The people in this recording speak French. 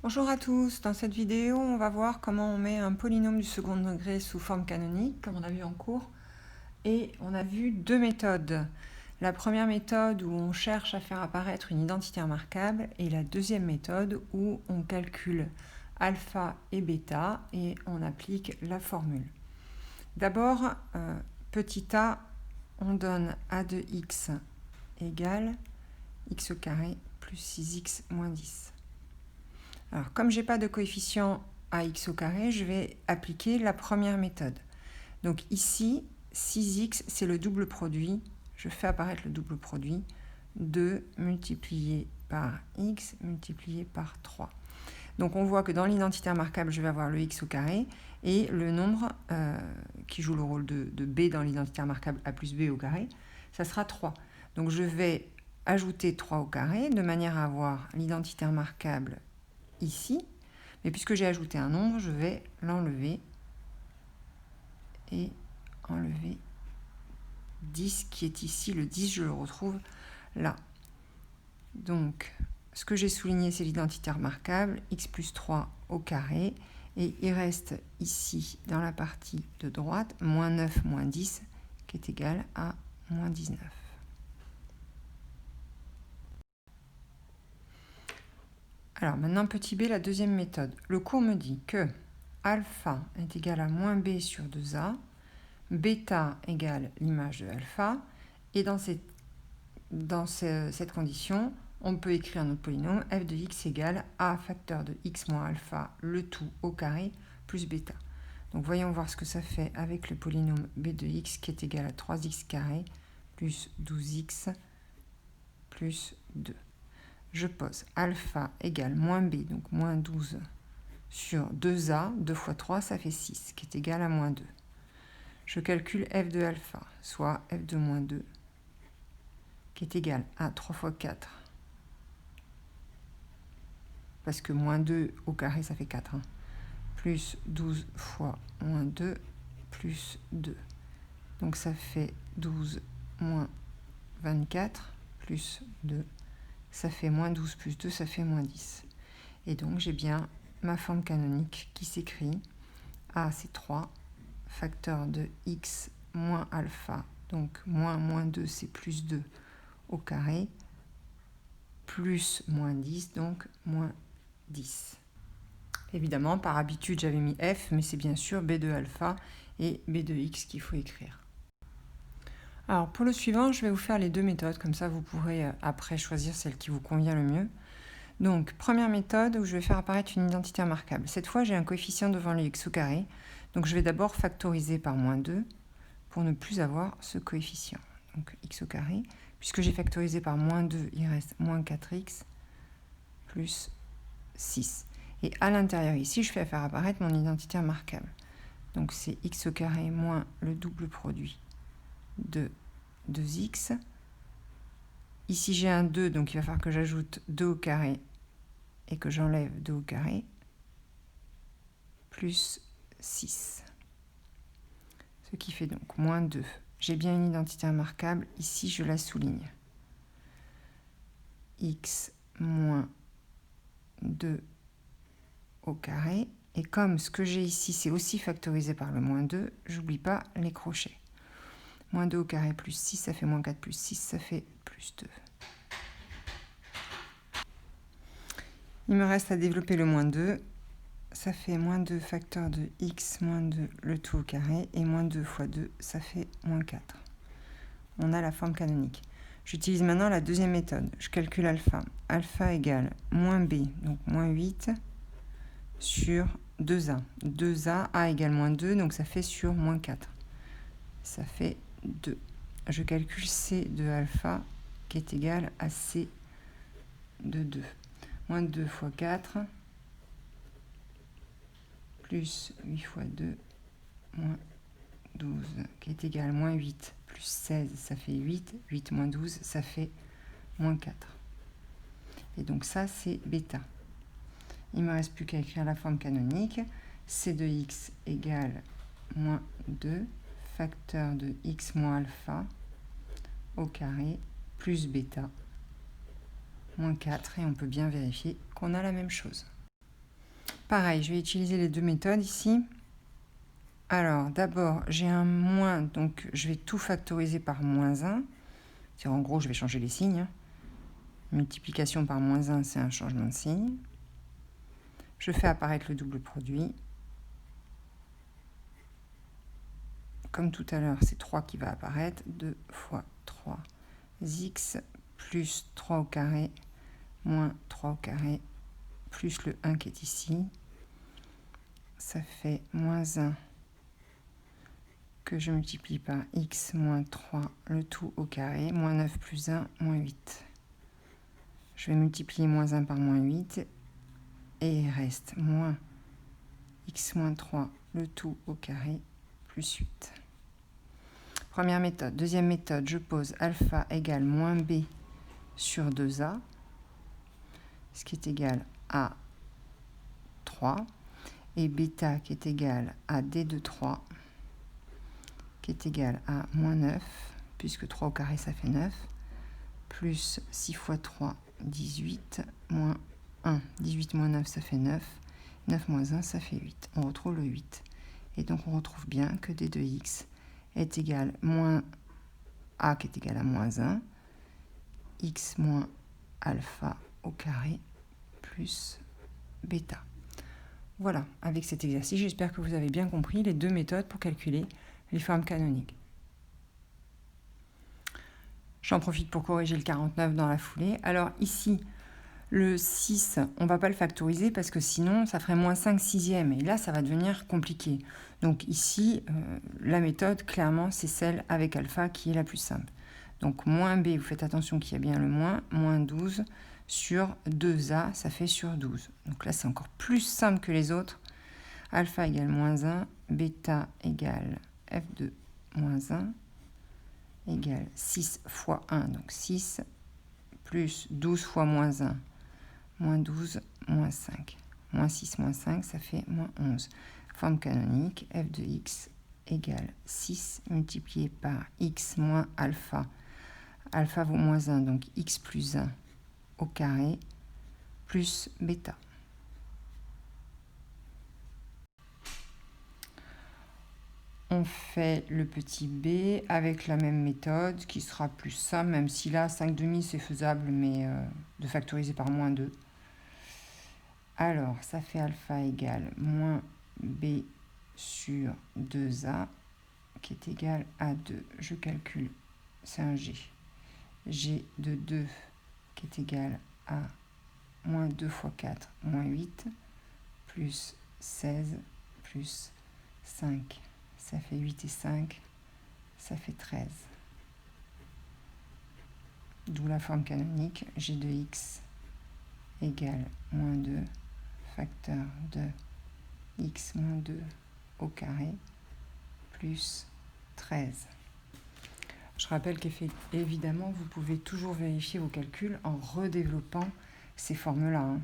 Bonjour à tous, dans cette vidéo on va voir comment on met un polynôme du second degré sous forme canonique comme on a vu en cours, et on a vu deux méthodes. La première méthode où on cherche à faire apparaître une identité remarquable et la deuxième méthode où on calcule alpha et bêta et on applique la formule. D'abord, petit a, on donne a de x égale x au carré plus 6x moins 10. Alors, comme je n'ai pas de coefficient à x au carré, je vais appliquer la première méthode. Donc ici, 6x, c'est le double produit. Je fais apparaître le double produit. 2 multiplié par x multiplié par 3. Donc on voit que dans l'identité remarquable, je vais avoir le x au carré et le nombre qui joue le rôle de b dans l'identité remarquable a plus b au carré, ça sera 3. Donc je vais ajouter 3 au carré de manière à avoir l'identité remarquable ici, mais puisque j'ai ajouté un nombre, je vais l'enlever et enlever 10 qui est ici. Le 10, je le retrouve là. Donc, ce que j'ai souligné, c'est l'identité remarquable, x plus 3 au carré, et il reste ici, dans la partie de droite, moins 9 moins 10, qui est égal à moins 19. Alors maintenant, petit b, la deuxième méthode. Le cours me dit que alpha est égal à moins b sur 2a, bêta égale l'image de alpha, et dans cette condition, on peut écrire notre polynôme f de x égale a facteur de x moins alpha, le tout au carré, plus bêta. Donc voyons voir ce que ça fait avec le polynôme b de x qui est égal à 3x carré plus 12x plus 2. Je pose alpha égale moins b, donc moins 12 sur 2a, 2 fois 3, ça fait 6, qui est égal à moins 2. Je calcule f de alpha, soit f de moins 2, qui est égal à 3 fois 4, parce que moins 2 au carré, ça fait 4, hein, plus 12 fois moins 2, plus 2. Donc ça fait 12 moins 24, plus 2. Ça fait moins 12 plus 2, ça fait moins 10. Et donc j'ai bien ma forme canonique qui s'écrit A, c'est 3, facteur de x moins alpha, donc moins 2, c'est plus 2 au carré, plus moins 10, donc moins 10. Évidemment, par habitude, j'avais mis f, mais c'est bien sûr b de alpha et b de x qu'il faut écrire. Alors, pour le suivant, je vais vous faire les deux méthodes, comme ça vous pourrez après choisir celle qui vous convient le mieux. Donc, première méthode où je vais faire apparaître une identité remarquable. Cette fois, j'ai un coefficient devant le x au carré, donc je vais d'abord factoriser par moins 2 pour ne plus avoir ce coefficient. Donc, x au carré, puisque j'ai factorisé par moins 2, il reste moins 4x plus 6. Et à l'intérieur ici, je fais faire apparaître mon identité remarquable. Donc c'est x au carré moins le double produit de 2x. Ici j'ai un 2, donc il va falloir que j'ajoute 2 au carré et que j'enlève 2 au carré, plus 6. Ce qui fait donc moins 2. J'ai bien une identité remarquable, ici je la souligne. X moins 2 au carré. Et comme ce que j'ai ici, c'est aussi factorisé par le moins 2, j'oublie pas les crochets. Moins 2 au carré plus 6, ça fait moins 4 plus 6, ça fait plus 2. Il me reste à développer le moins 2. Ça fait moins 2 facteur de x moins 2 le tout au carré. Et moins 2 fois 2, ça fait moins 4. On a la forme canonique. J'utilise maintenant la deuxième méthode. Je calcule alpha. Alpha égale moins b, donc moins 8 sur 2a. 2a, a égale moins 2, donc ça fait sur moins 4. Ça fait 2. Je calcule c de alpha qui est égal à c de 2. Moins 2 fois 4, plus 8 fois 2, moins 12, qui est égal à moins 8, plus 16, ça fait 8. 8 moins 12, ça fait moins 4. Et donc ça, c'est bêta. Il ne me reste plus qu'à écrire la forme canonique. C de x égale moins 2, facteur de x moins alpha au carré, plus bêta, moins 4. Et on peut bien vérifier qu'on a la même chose. pareil, je vais utiliser les deux méthodes ici. Alors, d'abord, j'ai un moins, donc je vais tout factoriser par moins 1. En gros, je vais changer les signes. Multiplication par moins 1, c'est un changement de signe. Je fais apparaître le double produit. Comme tout à l'heure, c'est 3 qui va apparaître. 2 fois 3 x plus 3 au carré moins 3 au carré plus le 1 qui est ici. Ça fait moins 1 que je multiplie par x moins 3, le tout au carré, moins 9 plus 1, moins 8. Je vais multiplier moins 1 par moins 8, et il reste moins x moins 3, le tout au carré, plus 8. Première méthode. Deuxième méthode, je pose alpha égale moins b sur 2a, ce qui est égal à 3, et bêta qui est égal à d de 3, qui est égal à moins 9, puisque 3 au carré ça fait 9, plus 6 fois 3, 18, moins 1. 18 moins 9 ça fait 9, 9 moins 1 ça fait 8. On retrouve le 8. Et donc on retrouve bien que d de x est égal moins a qui est égal à moins 1, x moins alpha au carré plus bêta. Voilà, avec cet exercice, j'espère que vous avez bien compris les deux méthodes pour calculer les formes canoniques. J'en profite pour corriger le 49 dans la foulée. Alors ici, le 6, on ne va pas le factoriser parce que sinon, ça ferait moins 5 sixièmes. Et là, ça va devenir compliqué. Donc ici, la méthode, clairement, c'est celle avec alpha qui est la plus simple. Donc moins b, vous faites attention qu'il y a bien le moins 12 sur 2a, ça fait sur 12. Donc là, c'est encore plus simple que les autres. Alpha égale moins 1, bêta égale f de moins 1, égale 6 fois 1, donc 6, plus 12 fois moins 1, moins 12, moins 5. Moins 6, moins 5, ça fait moins 11. Forme canonique, f de x égale 6 multiplié par x moins alpha. Alpha vaut moins 1, donc x plus 1 au carré, plus bêta. On fait le petit b avec la même méthode qui sera plus simple, même si là 5 demi c'est faisable, mais de factoriser par moins 2. Alors ça fait alpha égale moins b sur 2a qui est égal à 2. Je calcule, c'est un g. G de 2 qui est égal à moins 2 fois 4, moins 8, plus 16, plus 5. Ça fait 8 et 5, ça fait 13. D'où la forme canonique, g de x égale moins 2, facteur de x moins 2 au carré, plus 13. Je rappelle qu'évidemment, vous pouvez toujours vérifier vos calculs en redéveloppant ces formes-là.